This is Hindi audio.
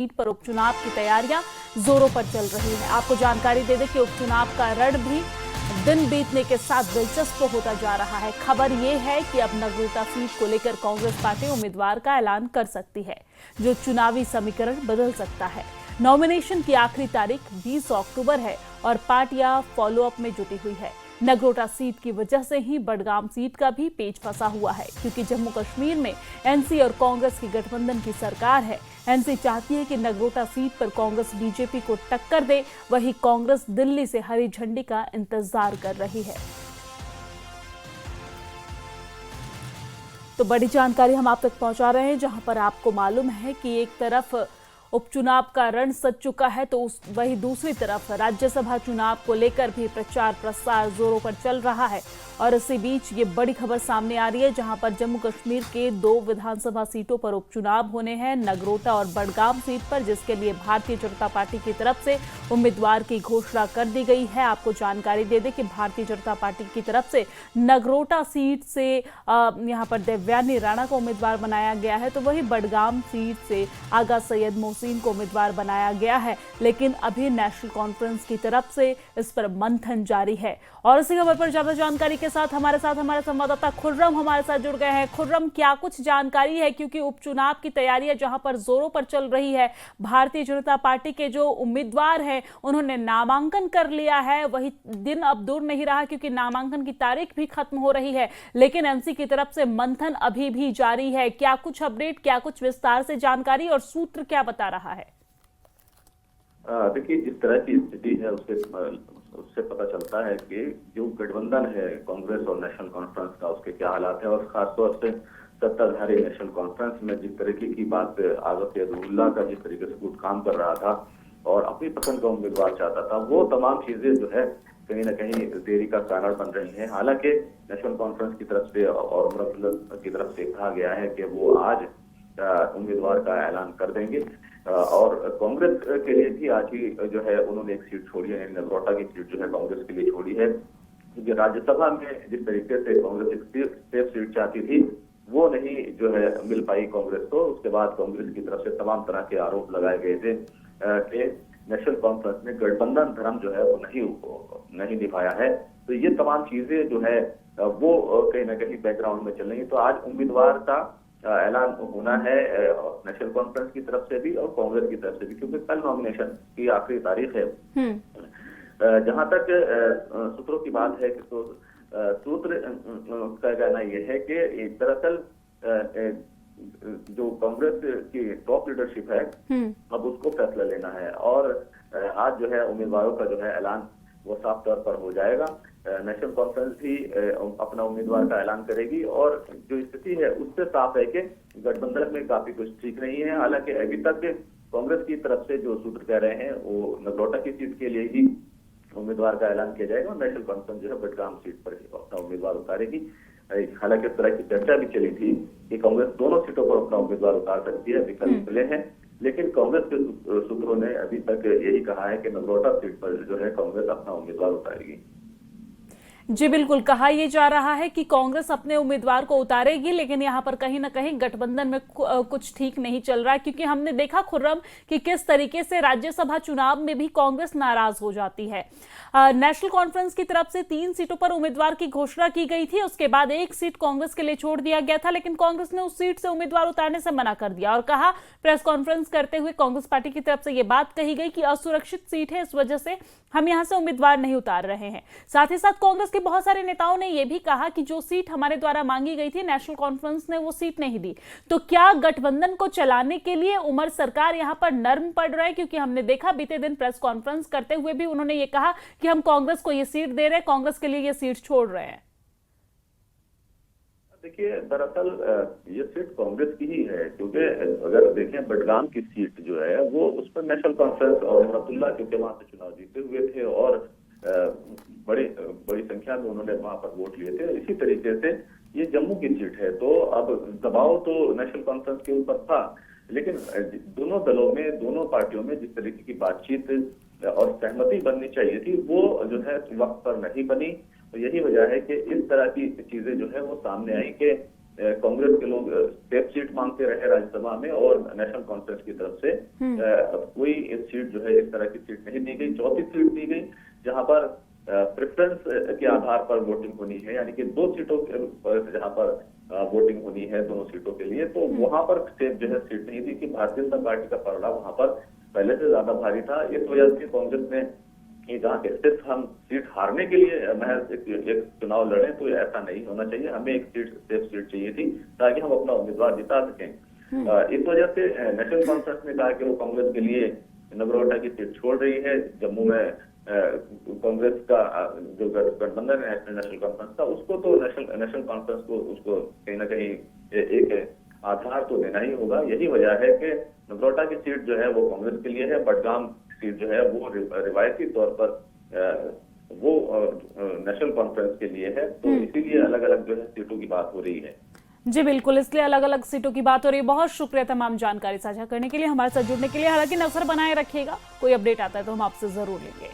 सीट पर उपचुनाव की तैयारियां जोरों पर चल रही है। आपको जानकारी दे दें कि उपचुनाव का रण भी दिन बीतने के साथ दिलचस्प होता जा रहा है। खबर ये है कि अब नगरोटा सीट को लेकर कांग्रेस पार्टी उम्मीदवार का ऐलान कर सकती है, जो चुनावी समीकरण बदल सकता है। नॉमिनेशन की आखिरी तारीख 20 अक्टूबर है और पार्टियां फॉलोअप में जुटी हुई है। नगरोटा सीट की वजह से ही बडगाम सीट का भी पेच फंसा हुआ है, क्योंकि जम्मू कश्मीर में एनसी और कांग्रेस की गठबंधन की सरकार है। एनसी चाहती है कि नगरोटा सीट पर कांग्रेस बीजेपी को टक्कर दे, वहीं कांग्रेस दिल्ली से हरी झंडी का इंतजार कर रही है। तो बड़ी जानकारी हम आप तक पहुंचा रहे हैं, जहां पर आपको मालूम है कि एक तरफ उपचुनाव का रण सज चुका है, तो वही दूसरी तरफ राज्यसभा चुनाव को लेकर भी प्रचार प्रसार जोरों पर चल रहा है। और इसी बीच ये बड़ी खबर सामने आ रही है, जहां पर जम्मू कश्मीर के 2 विधानसभा सीटों पर उपचुनाव होने हैं, नगरोटा और बडगाम सीट पर, जिसके लिए भारतीय जनता पार्टी की तरफ से उम्मीदवार की घोषणा कर दी गई है। आपको जानकारी दे दें कि भारतीय जनता पार्टी की तरफ से नगरोटा सीट से यहां पर देवयानी राणा को उम्मीदवार बनाया गया है, तो वही बडगाम सीट से आगा सैयद मोहसिन को उम्मीदवार बनाया गया है। लेकिन अभी नेशनल कॉन्फ्रेंस की तरफ से इस पर मंथन जारी है। और इसी खबर पर ज्यादा जानकारी के साथ हमारे संवाददाता खुर्रम हमारे साथ जुड़ गए हैं। खुर्रम, क्या कुछ जानकारी है, क्योंकि उपचुनाव की तैयारियां जहां पर जोरों पर चल रही है, भारतीय जनता पार्टी के जो उम्मीदवार हैं उन्होंने नामांकन कर लिया है। वही दिन अब दूर नहीं रहा, क्योंकि नामांकन की तारीख भी खत्म हो रही है, लेकिन एनसी की तरफ से मंथन अभी भी जारी है। क्या कुछ अपडेट, क्या कुछ विस्तार से जानकारी और सूत्र क्या बता रहा है? देखिए, जिस तरह की स्थिति है उससे पता चलता है कि जो गठबंधन है कांग्रेस और नेशनल कॉन्फ्रेंस का, उसके क्या हालात है। और खासतौर से सत्ताधारी नेशनल कॉन्फ्रेंस में जिस तरीके की बात आगा सैयदुल्लाह का जिस तरीके से गुट काम कर रहा था और अपनी पसंद का उम्मीदवार चाहता था, वो तमाम चीजें जो है कहीं ना कहीं देरी का कारण बन रही है। हालांकि नेशनल कॉन्फ्रेंस की तरफ से और उमर अब्दुल्ला की तरफ से कहा गया है कि वो आज उम्मीदवार का ऐलान कर देंगे। और कांग्रेस के लिए भी आज ही जो है उन्होंने एक सीट छोड़ी है, नगरोटा की सीट जो है कांग्रेस के लिए छोड़ी है, क्योंकि राज्यसभा में जिस तरीके से कांग्रेस एक सेफ सीट चाहती थी, वो नहीं जो है मिल पाई कांग्रेस को। उसके बाद कांग्रेस की तरफ से तमाम तरह के आरोप लगाए गए थे कि नेशनल कॉन्फ्रेंस ने गठबंधन धर्म जो है वो नहीं निभाया है। तो ये तमाम चीजें जो है वो कहीं ना कहीं बैकग्राउंड में चल रही है। तो आज उम्मीदवार का ऐलान होना है नेशनल कॉन्फ्रेंस की तरफ से भी और कांग्रेस की तरफ से भी, क्योंकि कल नॉमिनेशन की आखिरी तारीख है। जहां तक सूत्रों की बात है कि तो सूत्र का कहना यह है कि दरअसल जो कांग्रेस की टॉप लीडरशिप है अब उसको फैसला लेना है, और आज जो है उम्मीदवारों का जो है ऐलान वो साफ तौर पर हो जाएगा। नेशनल कॉन्फ्रेंस भी अपना उम्मीदवार का ऐलान करेगी, और जो स्थिति है उससे साफ है कि गठबंधन में काफी कुछ ठीक नहीं है। हालांकि अभी तक कांग्रेस की तरफ से जो सूत्र कह रहे हैं वो नगरोटा की सीट के लिए ही उम्मीदवार का ऐलान किया जाएगा, और नेशनल कॉन्फ्रेंस जो है बडगाम सीट पर अपना उम्मीदवार उतारेगी। हालांकि इस तरह की चर्चा भी चली थी कि कांग्रेस दोनों सीटों पर अपना उम्मीदवार उतार सकती है, विकल्प मिले हैं, लेकिन कांग्रेस के सूत्रों ने अभी तक यही कहा है कि नगरोटा सीट पर जो है कांग्रेस अपना उम्मीदवार उतारेगी। जी बिल्कुल, कहा यह जा रहा है कि कांग्रेस अपने उम्मीदवार को उतारेगी, लेकिन यहां पर कहीं ना कहीं गठबंधन में कुछ ठीक नहीं चल रहा है, क्योंकि हमने देखा खुर्रम कि किस तरीके से राज्यसभा चुनाव में भी कांग्रेस नाराज हो जाती है। नेशनल कॉन्फ्रेंस की तरफ से 3 सीटों पर उम्मीदवार की घोषणा की गई थी, उसके बाद एक सीट कांग्रेस के लिए छोड़ दिया गया था, लेकिन कांग्रेस ने उस सीट से उम्मीदवार उतारने से मना कर दिया और कहा, प्रेस कॉन्फ्रेंस करते हुए कांग्रेस पार्टी की तरफ से यह बात कही गई कि असुरक्षित सीट है, इस वजह से हम यहां से उम्मीदवार नहीं उतार रहे हैं। साथ ही साथ कांग्रेस के बहुत सारे नेताओं ने यह भी कहा कि जो सीट हमारे द्वारा मांगी गई थी नेशनल कॉन्फ्रेंस ने वो सीट नहीं दी। तो क्या गठबंधन को चलाने के लिए उमर सरकार यहां पर नर्म पड़ रहा है? क्योंकि हमने देखा बीते दिन प्रेस कॉन्फ्रेंस करते हुए भी उन्होंने ये कहा कि हम कांग्रेस को ये सीट दे रहे हैं, कांग्रेस के लिए ये सीट छोड़ रहे हैं। देखिए, दरअसल ये सीट कांग्रेस की ही है, क्योंकि अगर देखें बडगाम की सीट जो है वो उस पर नेशनल कॉन्फ्रेंस और उमर अब्दुल्ला क्योंकि वहां से चुनाव जीते हुए थे और बड़ी संख्या में उन्होंने वहां पर वोट लिए थे। इसी तरीके से ये जम्मू की सीट है, तो अब दबाव तो नेशनल कॉन्फ्रेंस के ऊपर था, लेकिन दोनों दलों में, दोनों पार्टियों में जिस तरीके की बातचीत और सहमति बननी चाहिए थी वो जो है वक्त पर नहीं बनी। तो यही वजह है कि इस तरह की चीजें जो है वो सामने आई कि कांग्रेस के लोग सेफ सीट मांगते रहे राज्यसभा में और नेशनल कॉन्फ्रेंस की तरफ से कोई सीट जो है इस तरह की सीट नहीं दी गई। चौथी सीट दी गई जहां पर प्रेफरेंस के आधार पर वोटिंग होनी है, यानी कि 2 सीटों पर जहां पर वोटिंग होनी है दोनों सीटों के लिए, तो वहां पर सेफ जो है सीट नहीं दी कि भारतीय जनता पार्टी का पलड़ा वहां पर पहले से ज्यादा भारी था। इस वजह से कांग्रेस ने ये कहा कि सिर्फ हम सीट हारने के लिए महज एक चुनाव लड़ें, तो ऐसा नहीं होना चाहिए। हमें एक सेफ सीट चाहिए थी ताकि हम अपना उम्मीदवार जिता सकें। इस वजह से नेशनल कॉन्फ्रेंस ने कहा कि वो कांग्रेस के लिए नगरोटा की सीट छोड़ रही है। जम्मू में कांग्रेस का जो गठबंधन है नेशनल कॉन्फ्रेंस का, उसको तो नेशनल कॉन्फ्रेंस को उसको कहीं ना कहीं एक आधार तो देना ही होगा। यही वजह है कि नगरोटा की सीट जो है वो कांग्रेस के लिए है, बडगाम सीट जो है वो रिवायती तौर पर वो नेशनल कॉन्फ्रेंस के लिए है। तो इसीलिए अलग अलग जो है सीटों की बात हो रही है। जी बिल्कुल, इसलिए अलग अलग सीटों की बात हो रही है। बहुत शुक्रिया तमाम जानकारी साझा करने के लिए, हमारे साथ जुड़ने के लिए। हालांकि नजर बनाए रखिएगा, कोई अपडेट आता है तो हम आपसे जरूर लेंगे।